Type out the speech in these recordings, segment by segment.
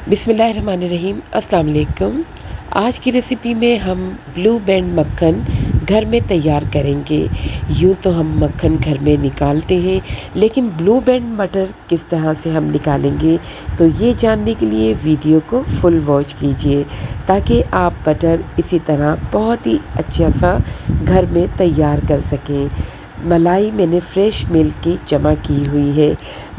बिस्मिल्लाहिर्रहमानिर्रहीम। अस्सलाम वालेकुम। आज की रेसिपी में हम ब्लू बैंड मक्खन घर में तैयार करेंगे। यूँ तो हम मक्खन घर में निकालते हैं, लेकिन ब्लू बैंड बटर किस तरह से हम निकालेंगे, तो ये जानने के लिए वीडियो को फुल वॉच कीजिए ताकि आप बटर इसी तरह बहुत ही अच्छा सा घर में तैयार कर सकें। मलाई मैंने फ़्रेश मिल्क की जमा की हुई है।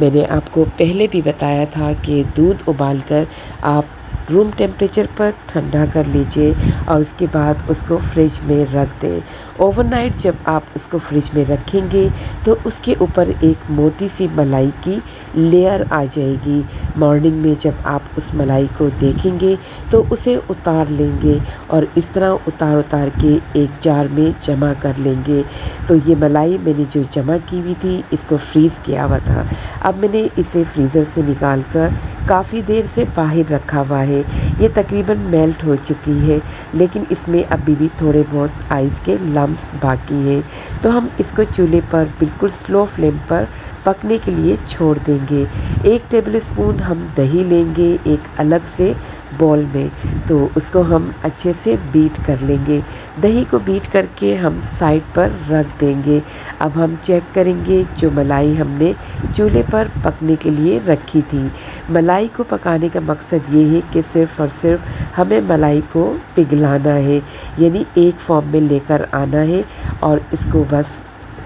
मैंने आपको पहले भी बताया था कि दूध उबालकर आप रूम टेम्परेचर पर ठंडा कर लीजिए और उसके बाद उसको फ्रिज में रख दें। ओवरनाइट जब आप उसको फ्रिज में रखेंगे तो उसके ऊपर एक मोटी सी मलाई की लेयर आ जाएगी। मॉर्निंग में जब आप उस मलाई को देखेंगे तो उसे उतार लेंगे और इस तरह उतार उतार के एक जार में जमा कर लेंगे। तो ये मलाई मैंने जो जमा की हुई थी, इसको फ्रीज़ किया हुआ था। अब मैंने इसे फ्रीज़र से निकाल कर काफ़ी देर से बाहर रखा हुआ है। ये तकरीबन मेल्ट हो चुकी है, लेकिन इसमें अभी भी थोड़े बहुत आइस के लम्प्स बाकी हैं। तो हम इसको चूल्हे पर बिल्कुल स्लो फ्लेम पर पकने के लिए छोड़ देंगे। 1 टेबलस्पून हम दही लेंगे एक अलग से बॉल में, तो उसको हम अच्छे से बीट कर लेंगे। दही को बीट करके हम साइड पर रख देंगे। अब हम चेक करेंगे जो मलाई हमने चूल्हे पर पकने के लिए रखी थी। मलाई को पकाने का मकसद ये है कि सिर्फ़ और सिर्फ हमें मलाई को पिघलाना है, यानी एक फॉर्म में लेकर आना है और इसको बस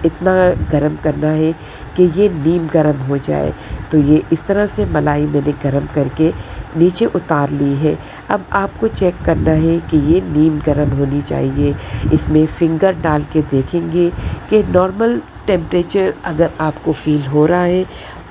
इतना गरम करना है कि ये नीम गरम हो जाए। तो ये इस तरह से मलाई मैंने गरम करके नीचे उतार ली है। अब आपको चेक करना है कि ये नीम गरम होनी चाहिए। इसमें फिंगर डाल के देखेंगे कि नॉर्मल टेम्परेचर अगर आपको फ़ील हो रहा है,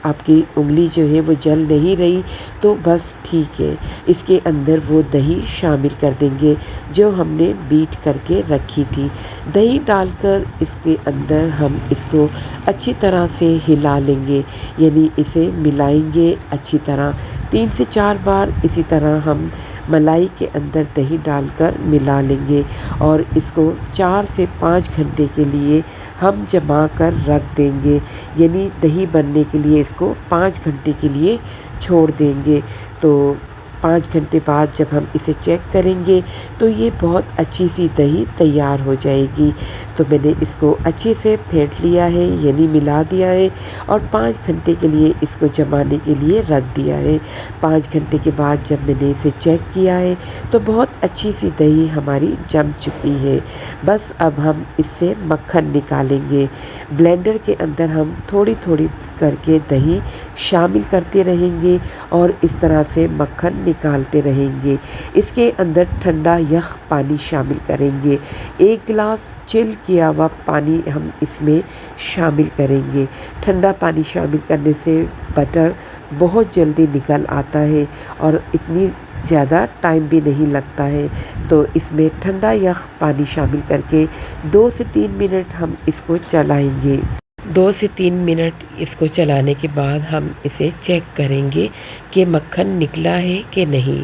आपकी उंगली जो है वो जल नहीं रही, तो बस ठीक है। इसके अंदर वो दही शामिल कर देंगे जो हमने बीट करके रखी थी। दही डालकर इसके अंदर हम इसको अच्छी तरह से हिला लेंगे, यानी इसे मिलाएंगे अच्छी तरह। 3 से 4 बार इसी तरह हम मलाई के अंदर दही डालकर मिला लेंगे और इसको 4 से 5 घंटे के लिए हम जमा कर रख देंगे, यानी दही बनने के लिए इसको 5 घंटे के लिए छोड़ देंगे। तो 5 घंटे बाद जब हम इसे चेक करेंगे तो ये बहुत अच्छी सी दही तैयार हो जाएगी। तो मैंने इसको अच्छे से फेंट लिया है, यानी मिला दिया है और 5 घंटे के लिए इसको जमाने के लिए रख दिया है। 5 घंटे के बाद जब मैंने इसे चेक किया है तो बहुत अच्छी सी दही हमारी जम चुकी है। बस अब हम इससे मक्खन निकालेंगे। ब्लेंडर के अंदर हम थोड़ी थोड़ी करके दही शामिल करते रहेंगे और इस तरह से मक्खन निकालते रहेंगे। इसके अंदर ठंडा यख पानी शामिल करेंगे। 1 गिलास चिल किया हुआ पानी हम इसमें शामिल करेंगे। ठंडा पानी शामिल करने से बटर बहुत जल्दी निकल आता है और इतनी ज़्यादा टाइम भी नहीं लगता है। तो इसमें ठंडा यख पानी शामिल करके 2 से 3 मिनट हम इसको चलाएंगे। 2 से 3 मिनट इसको चलाने के बाद हम इसे चेक करेंगे कि मक्खन निकला है कि नहीं।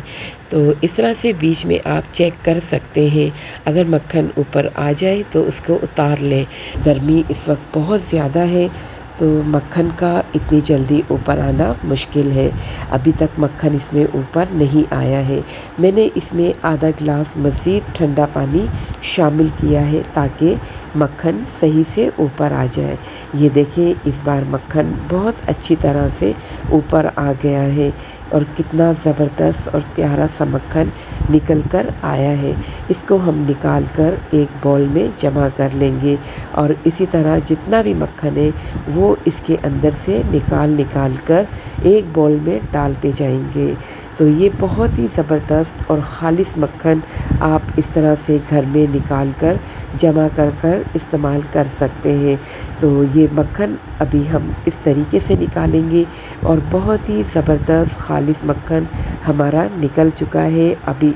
तो इस तरह से बीच में आप चेक कर सकते हैं। अगर मक्खन ऊपर आ जाए तो उसको उतार लें। गर्मी इस वक्त बहुत ज़्यादा है, तो मक्खन का इतनी जल्दी ऊपर आना मुश्किल है। अभी तक मक्खन इसमें ऊपर नहीं आया है। मैंने इसमें आधा गिलास मज़ीद ठंडा पानी शामिल किया है ताकि मक्खन सही से ऊपर आ जाए। ये देखें, इस बार मक्खन बहुत अच्छी तरह से ऊपर आ गया है और कितना ज़बरदस्त और प्यारा सा मक्खन निकल कर आया है। इसको हम निकाल कर एक बॉल में जमा कर लेंगे और इसी तरह जितना भी मक्खन है वो इसके अंदर से निकाल कर एक बॉल में डालते जाएंगे। तो ये बहुत ही ज़बरदस्त और ख़ालिस मक्खन आप इस तरह से घर में निकाल कर जमा कर इस्तेमाल कर सकते हैं। तो ये मक्खन अभी हम इस तरीके से निकालेंगे और बहुत ही ज़बरदस्त ख़ालिस मक्खन हमारा निकल चुका है। अभी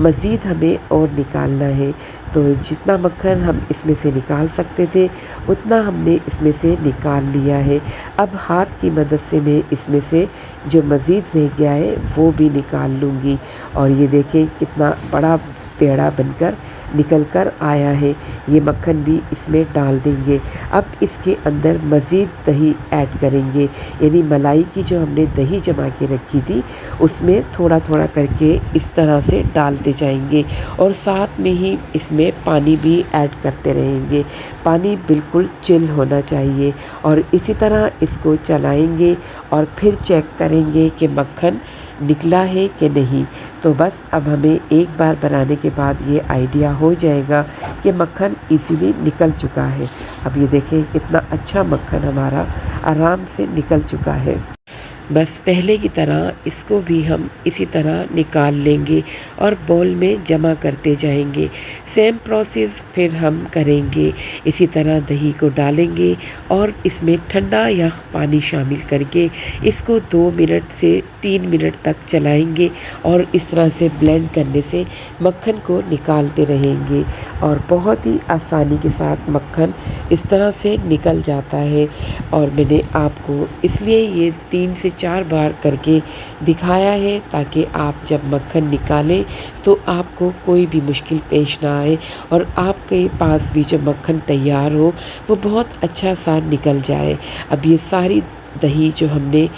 मज़ीद हमें और निकालना है। तो जितना मक्खन हम इसमें से निकाल सकते थे उतना हमने इसमें से निकाल लिया है। अब हाथ की मदद से मैं इसमें से जो मज़ीद रह गया है वो भी निकाल लूँगी। और ये देखें कितना बड़ा पेड़ा बनकर निकल कर आया है। ये मक्खन भी इसमें डाल देंगे। अब इसके अंदर मज़ीद दही ऐड करेंगे, यानी मलाई की जो हमने दही जमा के रखी थी उसमें थोड़ा थोड़ा करके इस तरह से डालते जाएंगे और साथ में ही इसमें पानी भी ऐड करते रहेंगे। पानी बिल्कुल चिल होना चाहिए और इसी तरह इसको चलाएंगे और फिर चेक करेंगे कि मक्खन निकला है कि नहीं। तो बस अब हमें एक बार बनाने के बाद ये आइडिया हो जाएगा कि मक्खन इजीली निकल चुका है। अब ये देखें कितना अच्छा मक्खन हमारा आराम से निकल चुका है। बस पहले की तरह इसको भी हम इसी तरह निकाल लेंगे और बाउल में जमा करते जाएंगे। सेम प्रोसेस फिर हम करेंगे। इसी तरह दही को डालेंगे और इसमें ठंडा या पानी शामिल करके इसको 2 मिनट से 3 मिनट तक चलाएंगे और इस तरह से ब्लेंड करने से मक्खन को निकालते रहेंगे और बहुत ही आसानी के साथ मक्खन इस तरह से निकल जाता है। और मैंने आपको इसलिए ये 3 से 4 बार करके दिखाया है ताकि आप जब मक्खन निकालें तो आपको कोई भी मुश्किल पेश ना आए और आपके पास भी जो मक्खन तैयार हो वो बहुत अच्छा सा निकल जाए। अब ये सारी दही जो हमने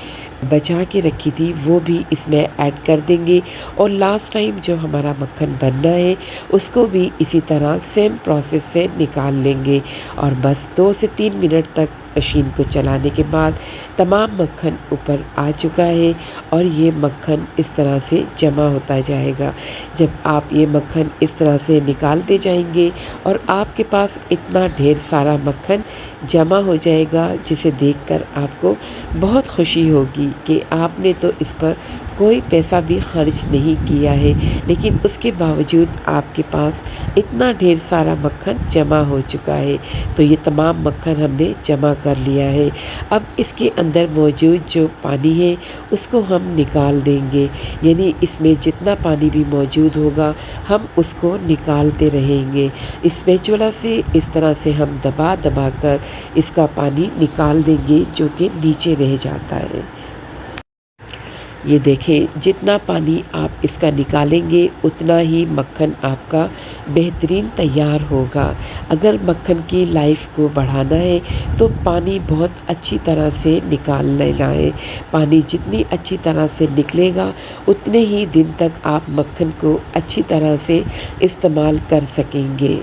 बचा के रखी थी वो भी इसमें ऐड कर देंगे और लास्ट टाइम जो हमारा मक्खन बनना है उसको भी इसी तरह सेम प्रोसेस से निकाल लेंगे और बस 2 से 3 मिनट तक मशीन को चलाने के बाद तमाम मक्खन ऊपर आ चुका है और ये मक्खन इस तरह से जमा होता जाएगा। जब आप ये मक्खन इस तरह से निकालते जाएंगे और आपके पास इतना ढेर सारा मक्खन जमा हो जाएगा जिसे देखकर आपको बहुत खुशी होगी कि आपने तो इस पर कोई पैसा भी खर्च नहीं किया है, लेकिन उसके बावजूद आपके पास इतना ढेर सारा मक्खन जमा हो चुका है। तो ये तमाम मक्खन हमने जमा कर लिया है। अब इसके अंदर मौजूद जो पानी है उसको हम निकाल देंगे, यानी इसमें जितना पानी भी मौजूद होगा हम उसको निकालते रहेंगे। स्पैचुला से इस तरह से हम दबा दबा कर इसका पानी निकाल देंगे जो कि नीचे रह जाता है। ये देखें जितना पानी आप इसका निकालेंगे उतना ही मक्खन आपका बेहतरीन तैयार होगा। अगर मक्खन की लाइफ को बढ़ाना है तो पानी बहुत अच्छी तरह से निकाल लेना है। पानी जितनी अच्छी तरह से निकलेगा उतने ही दिन तक आप मक्खन को अच्छी तरह से इस्तेमाल कर सकेंगे।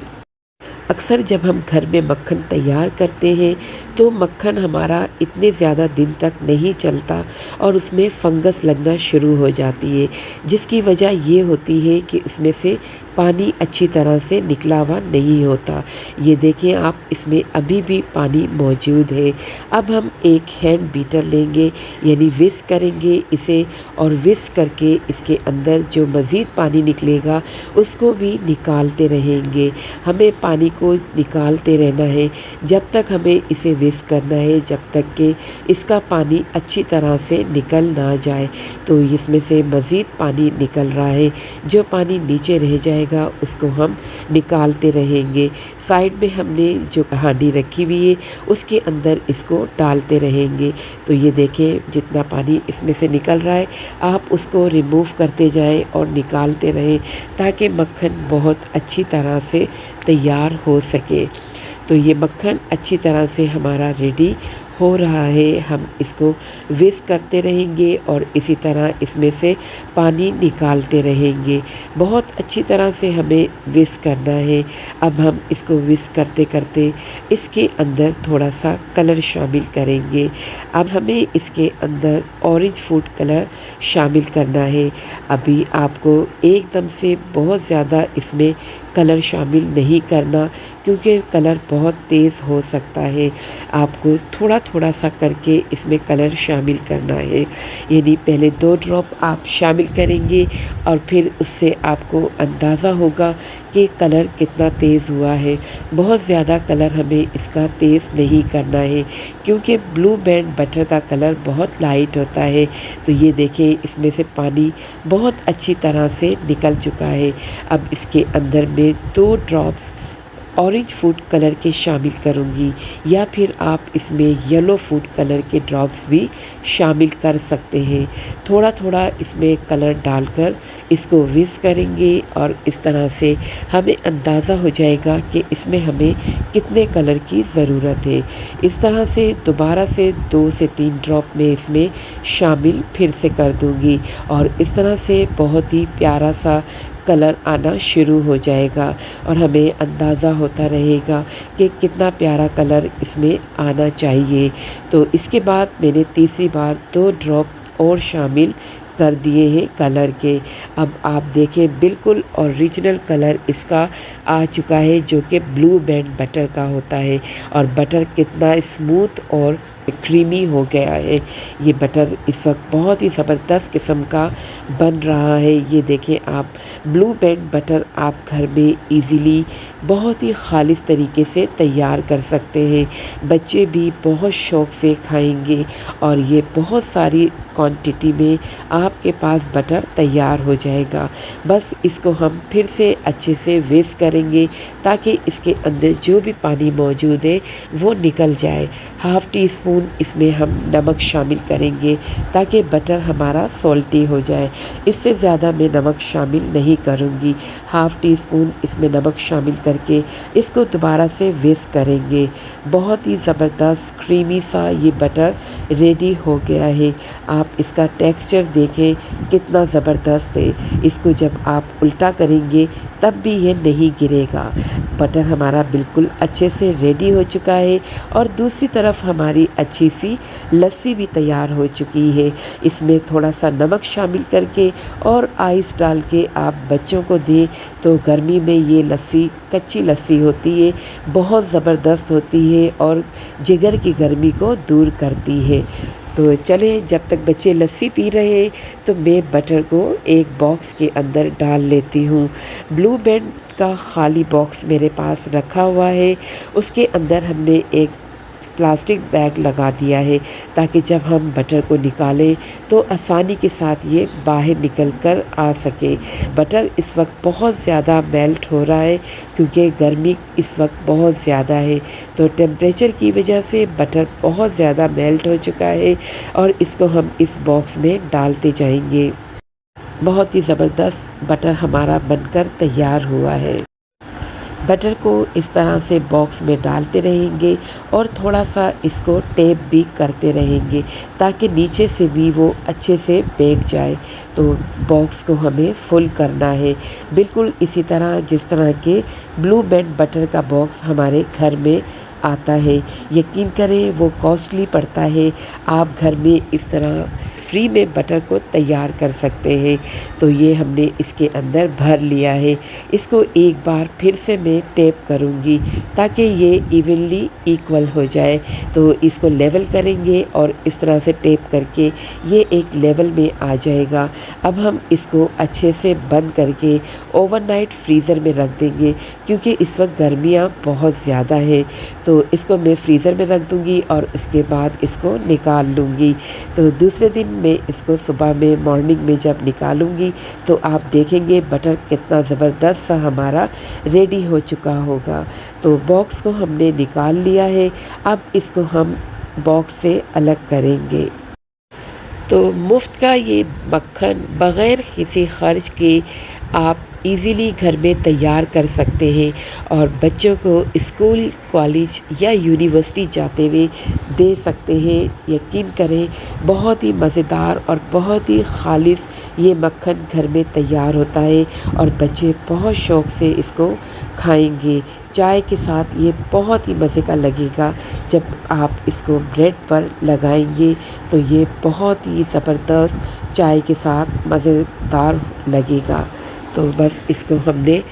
अक्सर जब हम घर में मक्खन तैयार करते हैं तो मक्खन हमारा इतने ज़्यादा दिन तक नहीं चलता और उसमें फंगस लगना शुरू हो जाती है, जिसकी वजह ये होती है कि इसमें से पानी अच्छी तरह से निकला हुआ नहीं होता। ये देखें आप, इसमें अभी भी पानी मौजूद है। अब हम एक हैंड बीटर लेंगे, यानी विस्क करेंगे इसे और विस्क करके इसके अंदर जो मज़ीद पानी निकलेगा उसको भी निकालते रहेंगे। हमें पानी को निकालते रहना है जब तक हमें इसे विस्क करना है, जब तक कि इसका पानी अच्छी तरह से निकल ना जाए। तो इसमें से मज़ीद पानी निकल रहा है, जो पानी नीचे रह जाएगा उसको हम निकालते रहेंगे। साइड में हमने जो हांडी रखी हुई है उसके अंदर इसको डालते रहेंगे। तो ये देखें जितना पानी इसमें से निकल रहा है आप उसको रिमूव करते जाएं और निकालते रहें ताकि मक्खन बहुत अच्छी तरह से तैयार हो सके। तो ये मक्खन अच्छी तरह से हमारा रेडी हो रहा है। हम इसको विस्क करते रहेंगे और इसी तरह इसमें से पानी निकालते रहेंगे। बहुत अच्छी तरह से हमें विस्क करना है। अब हम इसको विस्क करते करते इसके अंदर थोड़ा सा कलर शामिल करेंगे। अब हमें इसके अंदर ऑरेंज फूड कलर शामिल करना है। अभी आपको एकदम से बहुत ज़्यादा इसमें कलर शामिल नहीं करना क्योंकि कलर बहुत तेज़ हो सकता है। आपको थोड़ा थोड़ा सा करके इसमें कलर शामिल करना है, यानी पहले 2 ड्रॉप आप शामिल करेंगे और फिर उससे आपको अंदाज़ा होगा कि कलर कितना तेज़ हुआ है। बहुत ज़्यादा कलर हमें इसका तेज़ नहीं करना है क्योंकि ब्लू बैंड बटर का कलर बहुत लाइट होता है। तो ये देखें इसमें से पानी बहुत अच्छी तरह से निकल चुका है। अब इसके अंदर में 2 ड्रॉप्स ऑरेंज फूड कलर के शामिल करूँगी, या फिर आप इसमें येलो फूड कलर के ड्रॉप्स भी शामिल कर सकते हैं। थोड़ा थोड़ा इसमें कलर डालकर इसको विस्क करेंगे और इस तरह से हमें अंदाज़ा हो जाएगा कि इसमें हमें कितने कलर की ज़रूरत है। इस तरह से दोबारा से 2 से 3 ड्रॉप में इसमें शामिल फिर से कर दूँगी और इस तरह से बहुत ही प्यारा सा कलर आना शुरू हो जाएगा और हमें अंदाज़ा होता रहेगा कि कितना प्यारा कलर इसमें आना चाहिए। तो इसके बाद मैंने तीसरी बार 2 ड्रॉप और शामिल कर दिए हैं कलर के। अब आप देखें बिल्कुल ओरिजिनल कलर इसका आ चुका है, जो कि ब्लू बैंड बटर का होता है और बटर कितना स्मूथ और क्रीमी हो गया है। ये बटर इस वक्त बहुत ही ज़बरदस्त किस्म का बन रहा है। ये देखें आप, ब्लू बैंड बटर आप घर में इजीली बहुत ही खालिस तरीके से तैयार कर सकते हैं। बच्चे भी बहुत शौक़ से खाएंगे और ये बहुत सारी क्वांटिटी में आपके पास बटर तैयार हो जाएगा। बस इसको हम फिर से अच्छे से विस्क करेंगे ताकि इसके अंदर जो भी पानी मौजूद है वो निकल जाए। हाफ़ टी स्पून इसमें हम नमक शामिल करेंगे ताकि बटर हमारा सॉल्टी हो जाए। इससे ज़्यादा मैं नमक शामिल नहीं करूँगी। हाफ़ टी स्पून इसमें नमक शामिल करके इसको दोबारा से विस्क करेंगे। बहुत ही ज़बरदस्त क्रीमी सा ये बटर रेडी हो गया है। आप इसका टेक्सचर देखें कितना ज़बरदस्त है। इसको जब आप उल्टा करेंगे तब भी ये नहीं गिरेगा। बटर हमारा बिल्कुल अच्छे से रेडी हो चुका है और दूसरी तरफ हमारी अच्छी सी लस्सी भी तैयार हो चुकी है। इसमें थोड़ा सा नमक शामिल करके और आइस डाल के आप बच्चों को दें तो गर्मी में ये लस्सी, कच्ची लस्सी होती है, बहुत ज़बरदस्त होती है और जिगर की गर्मी को दूर करती है। तो चलें, जब तक बच्चे लस्सी पी रहे हैं तो मैं बटर को एक बॉक्स के अंदर डाल लेती हूँ। ब्लू बैंड का खाली बॉक्स मेरे पास रखा हुआ है, उसके अंदर हमने एक प्लास्टिक बैग लगा दिया है ताकि जब हम बटर को निकालें तो आसानी के साथ ये बाहर निकल कर आ सके। बटर इस वक्त बहुत ज़्यादा मेल्ट हो रहा है क्योंकि गर्मी इस वक्त बहुत ज़्यादा है, तो टेम्परेचर की वजह से बटर बहुत ज़्यादा मेल्ट हो चुका है और इसको हम इस बॉक्स में डालते जाएंगे। बहुत ही ज़बरदस्त बटर हमारा बनकर तैयार हुआ है। बटर को इस तरह से बॉक्स में डालते रहेंगे और थोड़ा सा इसको टेप भी करते रहेंगे ताकि नीचे से भी वो अच्छे से बैठ जाए। तो बॉक्स को हमें फुल करना है, बिल्कुल इसी तरह जिस तरह के ब्लू बैंड बटर का बॉक्स हमारे घर में आता है। यकीन करें वो कॉस्टली पड़ता है, आप घर में इस तरह फ्री में बटर को तैयार कर सकते हैं। तो ये हमने इसके अंदर भर लिया है। इसको एक बार फिर से मैं टेप करूँगी ताकि ये इवनली इक्वल हो जाए। तो इसको लेवल करेंगे और इस तरह से टेप करके ये एक लेवल में आ जाएगा। अब हम इसको अच्छे से बंद करके ओवरनाइट फ्रीज़र में रख देंगे क्योंकि इस वक्त गर्मियाँ बहुत ज़्यादा है। तो इसको मैं फ्रीज़र में रख दूँगी और इसके बाद इसको निकाल लूँगी। तो दूसरे दिन मैं इसको सुबह में मॉर्निंग में जब निकालूँगी तो आप देखेंगे बटर कितना ज़बरदस्त सा हमारा रेडी हो चुका होगा। तो बॉक्स को हमने निकाल लिया है, अब इसको हम बॉक्स से अलग करेंगे। तो मुफ्त का ये मक्खन बग़ैर किसी ख़र्च के आप इजीली घर में तैयार कर सकते हैं और बच्चों को स्कूल, कॉलेज या यूनिवर्सिटी जाते हुए दे सकते हैं। यकीन करें बहुत ही मज़ेदार और बहुत ही ख़ालिस ये मक्खन घर में तैयार होता है और बच्चे बहुत शौक़ से इसको खाएंगे। चाय के साथ ये बहुत ही मज़े का लगेगा। जब आप इसको ब्रेड पर लगाएंगे तो ये बहुत ही ज़बरदस्त चाय के साथ मज़ेदार लगेगा। तो बस इसको हमने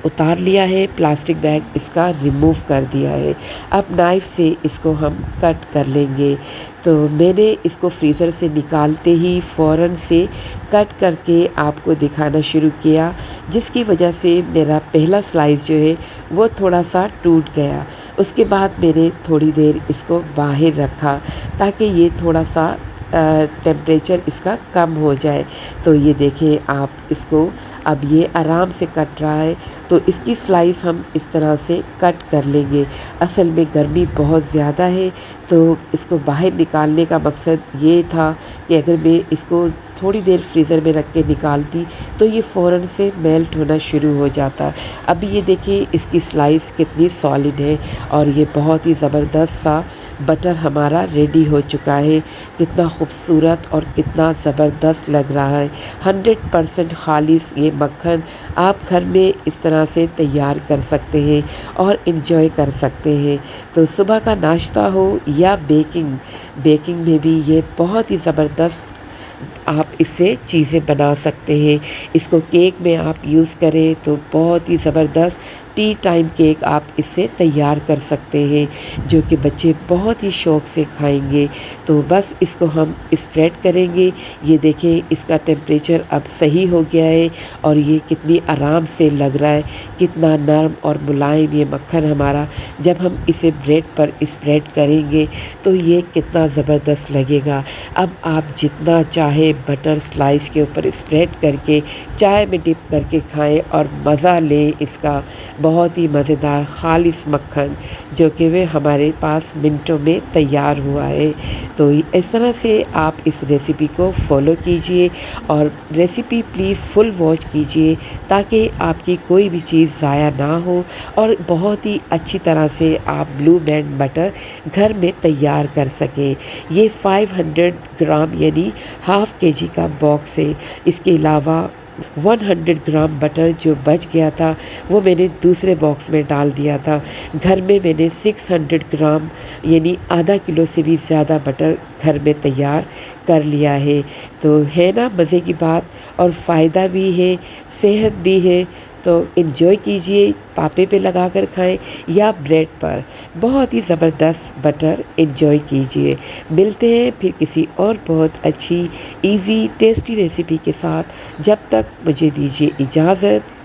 उतार लिया है, प्लास्टिक बैग इसका रिमूव कर दिया है। अब नाइफ़ से इसको हम कट कर लेंगे। तो मैंने इसको फ्रीज़र से निकालते ही फ़ौरन से कट करके आपको दिखाना शुरू किया, जिसकी वजह से मेरा पहला स्लाइस जो है वो थोड़ा सा टूट गया। उसके बाद मैंने थोड़ी देर इसको बाहर रखा ताकि ये थोड़ा सा टेम्परेचर इसका कम हो जाए। तो ये देखें आप इसको, अब ये आराम से कट रहा है, तो इसकी स्लाइस हम इस तरह से कट कर लेंगे। असल में गर्मी बहुत ज़्यादा है, तो इसको बाहर निकालने का मकसद ये था कि अगर मैं इसको थोड़ी देर फ्रीज़र में रख के निकालती तो ये फ़ौरन से मेल्ट होना शुरू हो जाता। अभी ये देखिए इसकी स्लाइस कितनी सॉलिड है और ये बहुत ही ज़बरदस्त सा बटर हमारा रेडी हो चुका है। कितना खूबसूरत और कितना ज़बरदस्त लग रहा है। 100% खालिस ये मक्खन आप घर में इस तरह से तैयार कर सकते हैं और इन्जॉय कर सकते हैं। तो सुबह का नाश्ता हो या बेकिंग में भी ये बहुत ही ज़बरदस्त आप इससे चीज़ें बना सकते हैं। इसको केक में आप यूज़ करें तो बहुत ही ज़बरदस्त टी टाइम केक आप इससे तैयार कर सकते हैं, जो कि बच्चे बहुत ही शौक़ से खाएंगे। तो बस इसको हम स्प्रेड करेंगे। ये देखें इसका टेम्परेचर अब सही हो गया है और ये कितनी आराम से लग रहा है, कितना नरम और मुलायम ये मक्खन हमारा जब हम इसे ब्रेड पर स्प्रेड करेंगे तो ये कितना ज़बरदस्त लगेगा। अब आप जितना चाहे बटर स्लाइस के ऊपर स्प्रेड करके चाय में डिप करके खाएं और मज़ा लें इसका। बहुत ही मज़ेदार खालिस मक्खन जो कि वे हमारे पास मिनटों में तैयार हुआ है। तो इस तरह से आप इस रेसिपी को फॉलो कीजिए और रेसिपी प्लीज़ फुल वॉच कीजिए ताकि आपकी कोई भी चीज़ ज़ाया ना हो और बहुत ही अच्छी तरह से आप ब्लू बैंड बटर घर में तैयार कर सकें। ये 500 ग्राम यानी हाफ़ केजी का बॉक्स है। इसके अलावा 100 ग्राम बटर जो बच गया था वो मैंने दूसरे बॉक्स में डाल दिया था। घर में मैंने 600 ग्राम यानी आधा किलो से भी ज़्यादा बटर घर में तैयार कर लिया है। तो है ना मज़े की बात, और फ़ायदा भी है, सेहत भी है। तो इन्जॉय कीजिए, पापे पे लगा कर खाएं या ब्रेड पर। बहुत ही ज़बरदस्त बटर इन्जॉय कीजिए। मिलते हैं फिर किसी और बहुत अच्छी इजी टेस्टी रेसिपी के साथ। जब तक मुझे दीजिए इजाज़त।